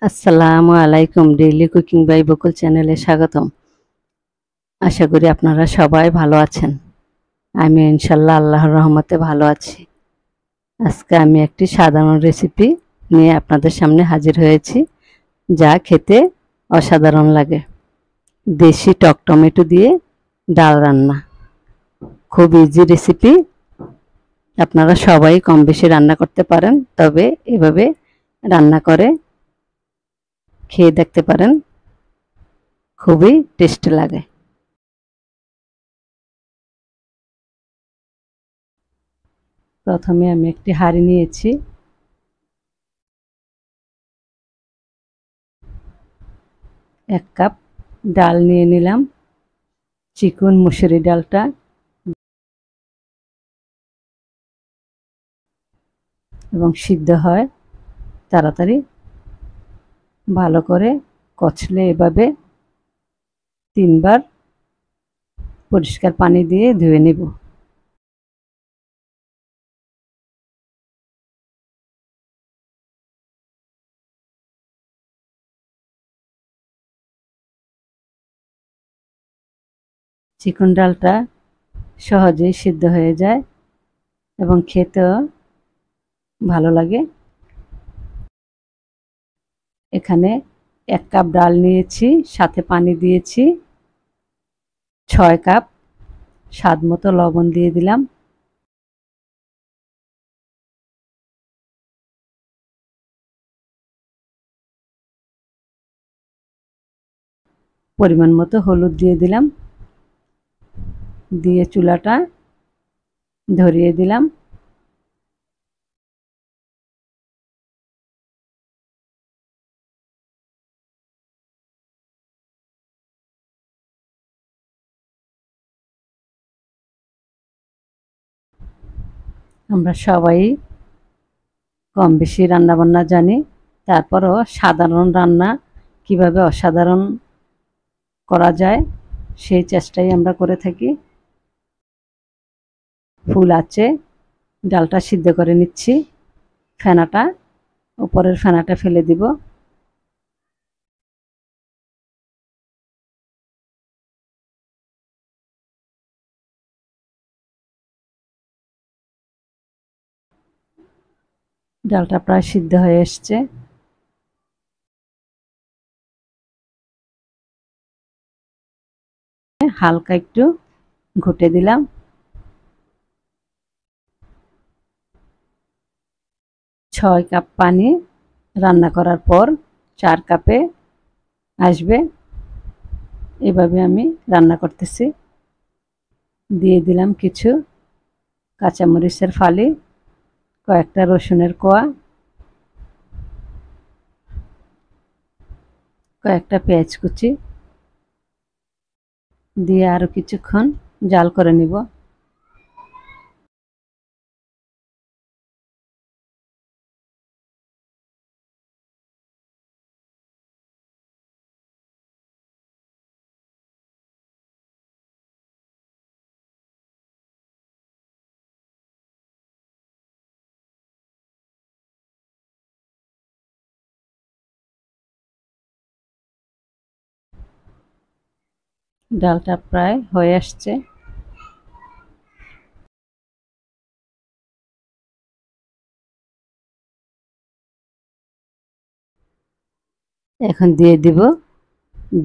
আসসালামু আলাইকুম। Daily cooking by বকুল চ্যানেলে স্বাগতম। আশা করি আপনারা সবাই ভালো আছেন। আমি ইনশাল্লাহ আল্লাহর রহমতে ভালো আছি। আজকে আমি একটি সাধারণ রেসিপি নিয়ে আপনাদের সামনে হাজির হয়েছি, যা খেতে অসাধারণ লাগে। দেশি টক টমেটো দিয়ে ডাল রান্না। খুব ইজি রেসিপি, আপনারা সবাই কম বেশি রান্না করতে পারেন, তবে এভাবে রান্না করে খেয়ে দেখতে পারেন, খুবই টেস্টি লাগে। প্রথমে আমি একটি হাঁড়ি নিয়েছি, এক কাপ ডাল নিয়ে নিলাম। চিকন মুসুরি ডালটা এবং সিদ্ধ হয় তাড়াতাড়ি। ভালো করে কচলে এভাবে 3 বার পরিষ্কার পানি দিয়ে ধুয়ে নেব। চিকন ডালটা সহজেই সিদ্ধ হয়ে যায় এবং খেতেও ভালো লাগে। এখানে 1 কাপ ডাল নিয়েছি, সাথে পানি দিয়েছি 6 কাপ। স্বাদ মতো লবণ দিয়ে দিলাম। পরিমাণ মতো হলুদ দিয়ে দিলাম, দিয়ে চুলাটা ধরিয়ে দিলাম। আমরা সবাই কম বেশি রান্নাবান্না জানি, তারপরও সাধারণ রান্না কিভাবে অসাধারণ করা যায় সেই চেষ্টাই আমরা করে থাকি। ফুল আছে, ডালটা সিদ্ধ করে নিচ্ছি। ফেনাটা, উপরের ফেনাটা ফেলে দিব। ডালটা প্রায় সিদ্ধ হয়ে এসছে। হালকা একটু ঘুটে দিলাম। ছয় কাপ পানি রান্না করার পর 4 কাপে আসবে, এভাবে আমি রান্না করতেছি। দিয়ে দিলাম কিছু কাঁচামরিচের ফালি, কয়েকটা রসুনের কোয়া, কয়েকটা পেঁয়াজ কুচি দিয়ে আরো কিছুক্ষণ জাল করে নিব। ডালটা প্রায় হয়ে আসছে। এখন দিয়ে দিব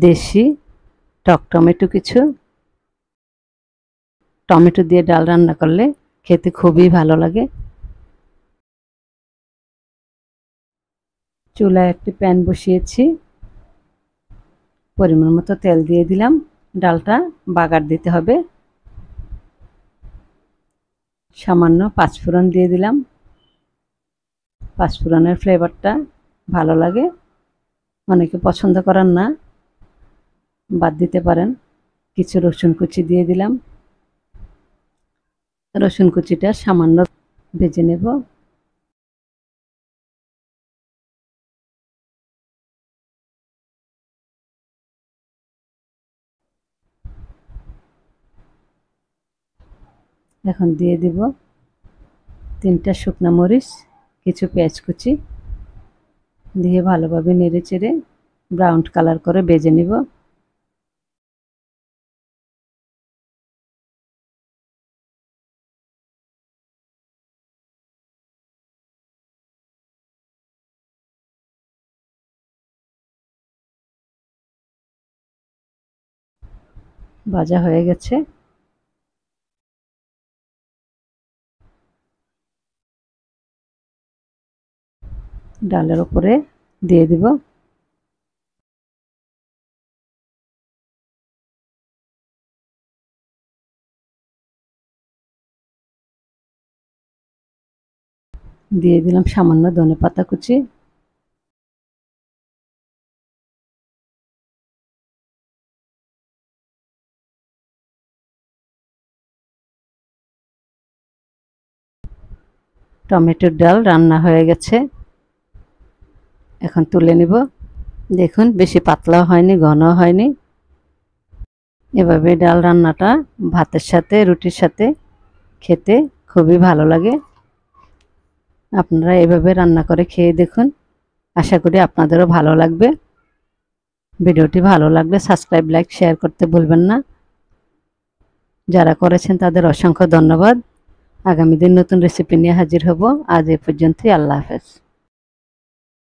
দেশি টক টমেটো কিছু। টমেটো দিয়ে ডাল রান্না করলে খেতে খুবই ভালো লাগে। চুলায় একটি প্যান বসিয়েছি, পরিমাণ মতো তেল দিয়ে দিলাম। ডালটা বাগার দিতে হবে। সামান্য পাঁচফোড়ন দিয়ে দিলাম। পাঁচফোড়নের ফ্লেভারটা ভালো লাগে, অনেকে পছন্দ করেন না, বাদ দিতে পারেন। কিছু রসুন কুচি দিয়ে দিলাম। রসুন কুচিটা সামান্য ভেজে নেব। এখন দিয়ে দিব 3টা শুকনো মরিচ, কিছু পেঁয়াজ কুচি, দিয়ে ভালোভাবে নেড়ে চেড়ে ব্রাউন কালার করে ভেজে নিব। ভাজা হয়ে গেছে। ডালের উপরে দিয়ে দিব। দিয়ে দিলাম সামান্য ধনেপাতা কুচি। টমেটোর ডাল রান্না হয়ে গেছে, এখন তুলে নিব। দেখুন বেশি পাতলাও হয়নি, ঘনও হয়নি। এভাবে ডাল রান্নাটা ভাতের সাথে, রুটির সাথে খেতে খুবই ভালো লাগে। আপনারা এভাবে রান্না করে খেয়ে দেখুন, আশা করি আপনাদেরও ভালো লাগবে। ভিডিওটি ভালো লাগলে সাবস্ক্রাইব, লাইক, শেয়ার করতে ভুলবেন না। যারা করেছেন তাদের অসংখ্য ধন্যবাদ। আগামী দিন নতুন রেসিপি নিয়ে হাজির হব। আজ এ পর্যন্তই। আল্লাহ হাফেজ।